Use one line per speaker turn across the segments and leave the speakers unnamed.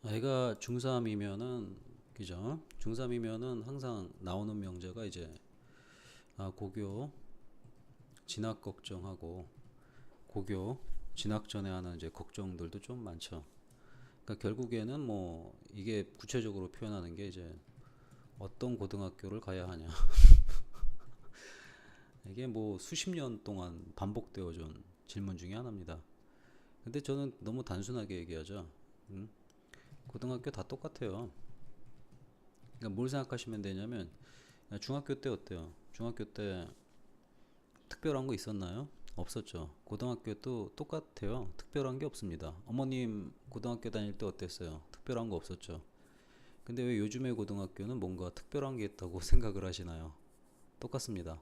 애가 중3이면은 그죠? 중3이면은 항상 나오는 명제가 이제 고교 진학 걱정하고 고교 진학 전에 하는 이제 걱정들도 좀 많죠. 그러니까 결국에는 뭐 이게 구체적으로 표현하는 게 이제 어떤 고등학교를 가야 하냐. 이게 뭐 수십 년 동안 반복되어 준 질문 중에 하나입니다. 근데 저는 너무 단순하게 얘기하죠. 음? 고등학교 다 똑같아요. 그러니까 뭘 생각하시면 되냐면 중학교 때 어때요? 중학교 때 특별한 거 있었나요? 없었죠. 고등학교도 똑같아요. 특별한 게 없습니다. 어머님 고등학교 다닐 때 어땠어요? 특별한 거 없었죠. 근데 왜 요즘의 고등학교는 뭔가 특별한 게 있다고 생각을 하시나요? 똑같습니다.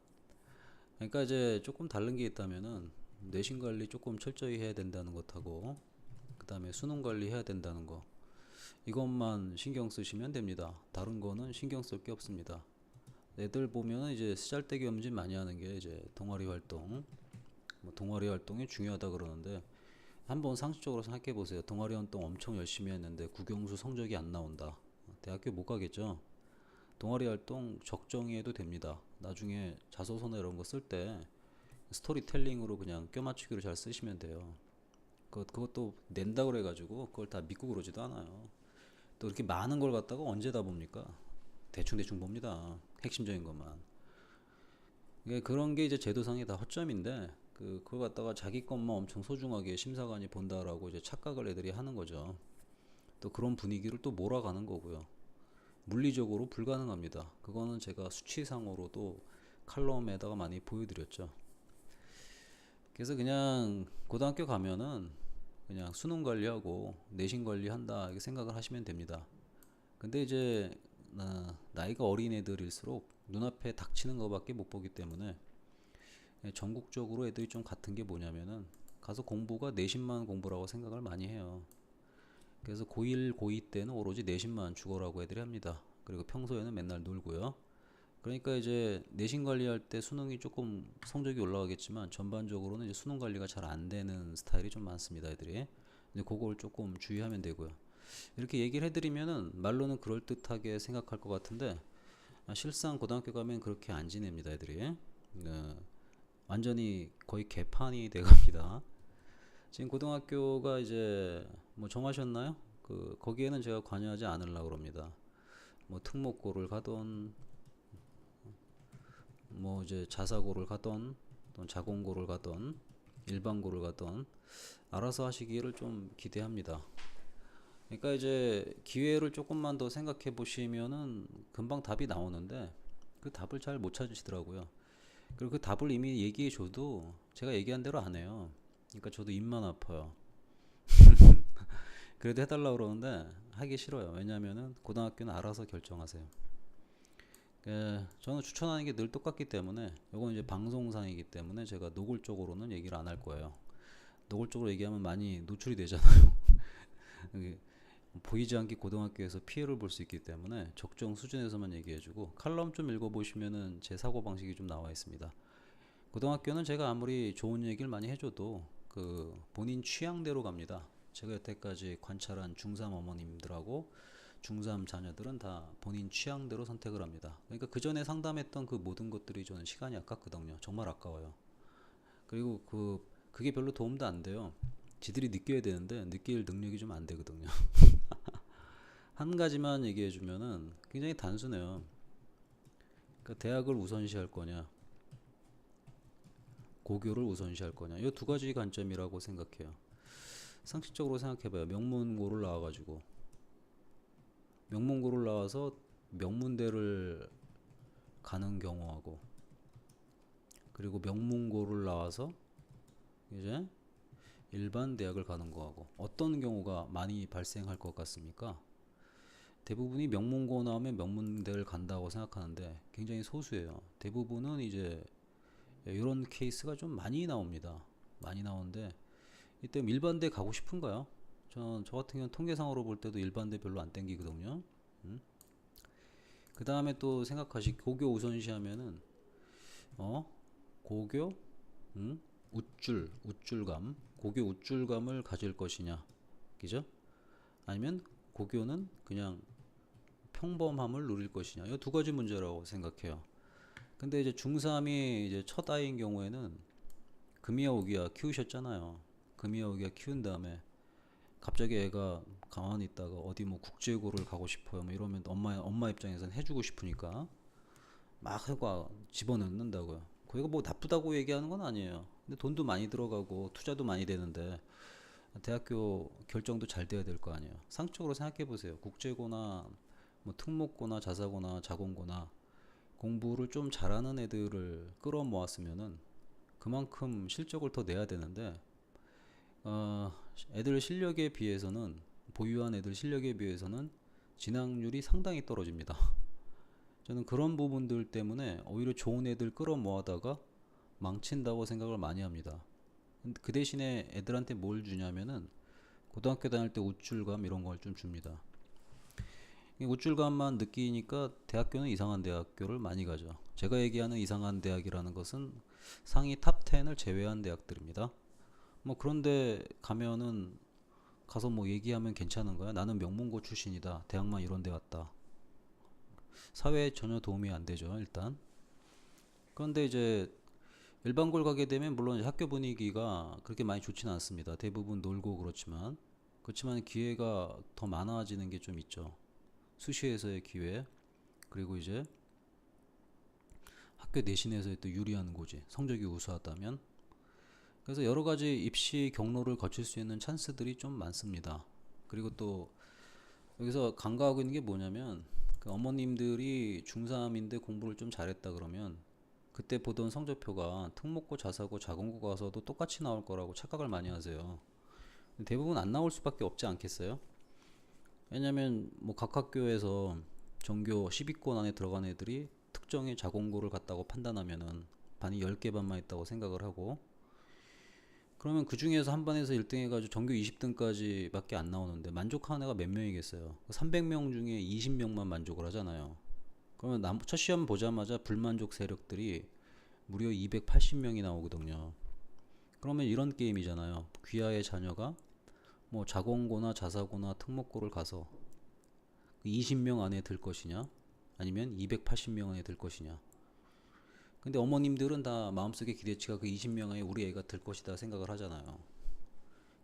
그러니까 이제 조금 다른 게 있다면은 내신 관리 조금 철저히 해야 된다는 것하고 그 다음에 수능 관리 해야 된다는 거 이것만 신경 쓰시면 됩니다. 다른 거는 신경 쓸 게 없습니다. 애들 보면은 이제 쓰잘데기 없는 짓 많이 하는 게 이제 동아리 활동, 뭐 동아리 활동이 중요하다 그러는데 한번 상식적으로 생각해 보세요. 동아리 활동 엄청 열심히 했는데 국영수 성적이 안 나온다. 대학교 못 가겠죠. 동아리 활동 적정히 해도 됩니다. 나중에 자소서나 이런 거 쓸 때 스토리텔링으로 그냥 껴맞추기로 잘 쓰시면 돼요. 그것도 낸다 그래가지고 그걸 다 믿고 그러지도 않아요. 또 이렇게 많은 걸 갖다가 언제 다 봅니까? 대충 봅니다. 핵심적인 것만. 그런 게 이제 제도상의 다 허점인데 그걸 갖다가 자기 것만 엄청 소중하게 심사관이 본다라고 이제 착각을 애들이 하는 거죠. 또 그런 분위기를 또 몰아가는 거고요. 물리적으로 불가능합니다. 그거는 제가 수치상으로도 칼럼에다가 많이 보여드렸죠. 그래서 그냥 고등학교 가면은 그냥 수능 관리하고 내신 관리한다 이렇게 생각을 하시면 됩니다. 근데 이제 나이가 어린 애들일수록 눈앞에 닥치는 것밖에 못 보기 때문에 전국적으로 애들이 좀 같은 게 뭐냐면은 가서 공부가 내신만 공부라고 생각을 많이 해요. 그래서 고1, 고2 때는 오로지 내신만 죽어라고 애들이 합니다. 그리고 평소에는 맨날 놀고요. 그러니까 이제 내신 관리할 때 수능이 조금 성적이 올라가겠지만 전반적으로는 이제 수능 관리가 잘 안 되는 스타일이 좀 많습니다, 애들이. 근데 그걸 조금 주의하면 되고요. 이렇게 얘기를 해드리면은 말로는 그럴듯하게 생각할 것 같은데 실상 고등학교 가면 그렇게 안 지냅니다, 애들이. 어, 완전히 거의 개판이 돼갑니다. 지금 고등학교가 이제 뭐 정하셨나요? 거기에는 제가 관여하지 않으려고 그럽니다. 뭐 특목고를 가던 뭐 이제 자사고를 가던 또 자공고를 가던 일반고를 가던 알아서 하시기를 좀 기대합니다. 그러니까 이제 기회를 조금만 더 생각해 보시면은 금방 답이 나오는데 그 답을 잘 못 찾으시더라고요. 그리고 그 답을 이미 얘기해 줘도 제가 얘기한 대로 안 해요. 그러니까 저도 입만 아파요. 그래도 해달라고 그러는데 하기 싫어요. 왜냐면은 고등학교는 알아서 결정하세요. 저는 추천하는 게 늘 똑같기 때문에 이건 이제 방송상이기 때문에 제가 노골적으로는 얘기를 안 할 거예요. 노골적으로 얘기하면 많이 노출이 되잖아요. 보이지 않게 고등학교에서 피해를 볼 수 있기 때문에 적정 수준에서만 얘기해주고 칼럼 좀 읽어보시면은 제 사고방식이 좀 나와 있습니다. 고등학교는 제가 아무리 좋은 얘기를 많이 해줘도 그 본인 취향대로 갑니다. 제가 여태까지 관찰한 중3 어머님들하고 중3 자녀들은 다 본인 취향대로 선택을 합니다. 그러니까 그 전에 상담했던 그 모든 것들이 저는 시간이 아깝거든요. 정말 아까워요. 그리고 그게 별로 도움도 안 돼요. 지들이 느껴야 되는데 느낄 능력이 좀 안 되거든요. 한 가지만 얘기해 주면은 굉장히 단순해요. 그러니까 대학을 우선시할 거냐, 고교를 우선시할 거냐. 이 두 가지 관점이라고 생각해요. 상식적으로 생각해봐요. 명문고를 나와가지고 명문고를 나와서 명문대를 가는 경우하고 그리고 명문고를 나와서 이제 일반 대학을 가는 거하고 어떤 경우가 많이 발생할 것 같습니까? 대부분이 명문고 나오면 명문대를 간다고 생각하는데 굉장히 소수예요. 대부분은 이제 이런 케이스가 좀 많이 나옵니다. 많이 나오는데 이때 일반대 가고 싶은가요? 저 같은 경우는 통계상으로 볼 때도 일반대 별로 안 땡기거든요. 그 다음에 또 생각하시 고교 우선시하면은 어 고교 우쭐감 고교 우쭐감을 가질 것이냐, 그죠? 아니면 고교는 그냥 평범함을 누릴 것이냐. 이 두 가지 문제라고 생각해요. 근데 이제 중3이 이제 첫 아이인 경우에는 금이야 오기야 키우셨잖아요. 금이야 오기야 키운 다음에 갑자기 애가 가만히 있다가 어디 뭐 국제고를 가고 싶어요. 뭐 이러면 엄마 입장에서는 해주고 싶으니까 막 해가 집어넣는다고요. 그거 뭐 나쁘다고 얘기하는 건 아니에요. 근데 돈도 많이 들어가고 투자도 많이 되는데 대학교 결정도 잘 돼야 될 거 아니에요. 상적으로 생각해 보세요. 국제고나 뭐 특목고나 자사고나 자공고나 공부를 좀 잘하는 애들을 끌어 모았으면은 그만큼 실적을 더 내야 되는데 어, 애들 실력에 비해서는 보유한 애들 실력에 비해서는 진학률이 상당히 떨어집니다. 저는 그런 부분들 때문에 오히려 좋은 애들 끌어 모아다가 망친다고 생각을 많이 합니다. 그 대신에 애들한테 뭘 주냐면은 고등학교 다닐 때 우쭐감 이런 걸 좀 줍니다. 이 우쭐감만 느끼니까 대학교는 이상한 대학교를 많이 가죠. 제가 얘기하는 이상한 대학이라는 것은 상위 탑 10을 제외한 대학들입니다. 뭐 그런데 가면은 가서 뭐 얘기하면 괜찮은 거야. 나는 명문고 출신이다. 대학만 이런 데 왔다. 사회에 전혀 도움이 안 되죠, 일단. 그런데 이제 일반고를 가게 되면 물론 이제 학교 분위기가 그렇게 많이 좋지는 않습니다. 대부분 놀고 그렇지만 기회가 더 많아지는 게 좀 있죠. 수시에서의 기회, 그리고 이제 학교 내신에서의 또 유리한 고지, 성적이 우수하다면. 그래서 여러 가지 입시 경로를 거칠 수 있는 찬스들이 좀 많습니다. 그리고 또 여기서 간과하고 있는 게 뭐냐면 그 어머님들이 중3인데 공부를 좀 잘했다 그러면 그때 보던 성적표가 특목고, 자사고, 자공고 가서도 똑같이 나올 거라고 착각을 많이 하세요. 대부분 안 나올 수밖에 없지 않겠어요? 왜냐면 뭐 각 학교에서 전교 10위권 안에 들어간 애들이 특정의 자공고를 갔다고 판단하면은 반이 10개 반만 있다고 생각을 하고, 그러면 그 중에서 한 반에서 1등 해가지고 전교 20등까지 밖에 안 나오는데 만족하는 애가 몇 명이겠어요? 300명 중에 20명만 만족을 하잖아요. 그러면 첫 시험 보자마자 불만족 세력들이 무려 280명이 나오거든요. 그러면 이런 게임이잖아요. 귀하의 자녀가 뭐 자공고나 자사고나 특목고를 가서 20명 안에 들 것이냐, 아니면 280명 안에 들 것이냐. 근데 어머님들은 다 마음속에 기대치가 그 20명 안에 우리 애가 들 것이다 생각을 하잖아요.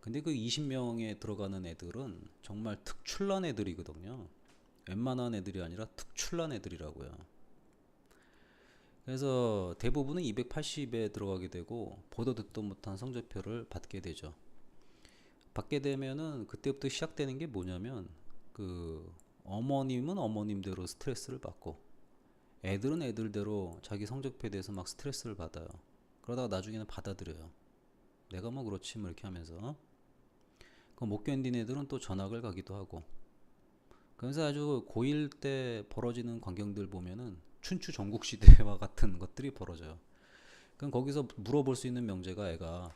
근데 그 20명에 들어가는 애들은 정말 특출난 애들이거든요. 웬만한 애들이 아니라 특출난 애들이라고요. 그래서 대부분은 280에 들어가게 되고 보도 듣도 못한 성적표를 받게 되죠. 받게 되면은 그때부터 시작되는 게 뭐냐면 그 어머님은 어머님대로 스트레스를 받고 애들은 애들대로 자기 성적표에 대해서 막 스트레스를 받아요. 그러다가 나중에는 받아들여요. 내가 뭐 그렇지 뭐 이렇게 하면서. 그 못 견딘 애들은 또 전학을 가기도 하고. 그래서 아주 고1 때 벌어지는 광경들 보면은 춘추 전국시대와 같은 것들이 벌어져요. 그럼 거기서 물어볼 수 있는 명제가 애가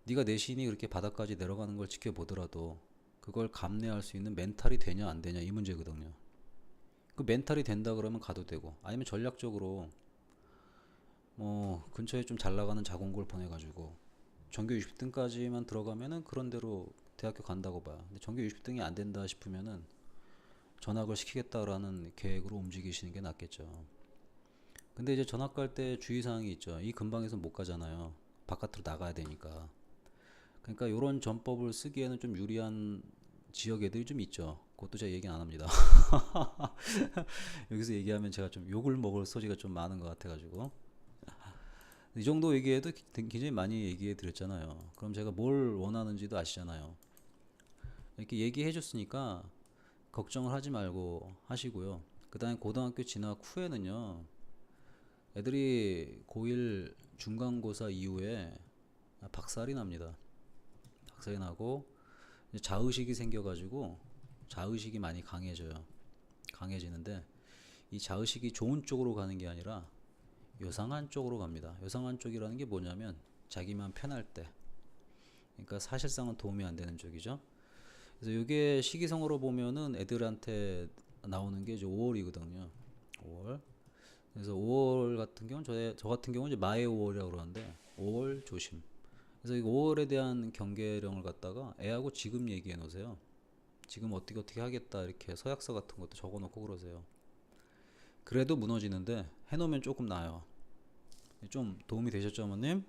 네가 내신이 그렇게 바닥까지 내려가는 걸 지켜보더라도 그걸 감내할 수 있는 멘탈이 되냐 안 되냐 이 문제거든요. 그 멘탈이 된다 그러면 가도 되고, 아니면 전략적으로 뭐 근처에 좀 잘 나가는 자공고를 보내가지고 전교 60등까지만 들어가면은 그런 대로 대학교 간다고 봐요. 근데 전교 60등이 안 된다 싶으면은 전학을 시키겠다라는 계획으로 움직이시는 게 낫겠죠. 근데 이제 전학 갈 때 주의사항이 있죠. 이 근방에서 못 가잖아요. 바깥으로 나가야 되니까. 그러니까 이런 전법을 쓰기에는 좀 유리한 지역 애들이 좀 있죠. 그것도 제가 얘기는 안 합니다. 여기서 얘기하면 제가 좀 욕을 먹을 소지가 좀 많은 것 같아가지고 이 정도 얘기해도 굉장히 많이 얘기해 드렸잖아요. 그럼 제가 뭘 원하는지도 아시잖아요. 이렇게 얘기해 줬으니까 걱정을 하지 말고 하시고요. 그 다음에 고등학교 진학 후에는요, 애들이 고1 중간고사 이후에 박살이 납니다. 박살이 나고 자의식이 생겨가지고 자의식이 많이 강해져요. 강해지는데 이 자의식이 좋은 쪽으로 가는 게 아니라 요상한 쪽으로 갑니다. 요상한 쪽이라는 게 뭐냐면 자기만 편할 때, 그러니까 사실상은 도움이 안 되는 쪽이죠. 그래서 이게 시기성으로 보면은 애들한테 나오는 게 이제 5월이거든요. 5월. 그래서 5월 같은 경우는 저 같은 경우는 이제 마의 5월이라고 그러는데 5월 조심. 그래서 이 5월에 대한 경계령을 갖다가 애하고 지금 얘기해 놓으세요. 지금 어떻게 어떻게 하겠다 이렇게 서약서 같은 것도 적어놓고 그러세요. 그래도 무너지는데 해놓으면 조금 나아요. 좀 도움이 되셨죠, 어머님?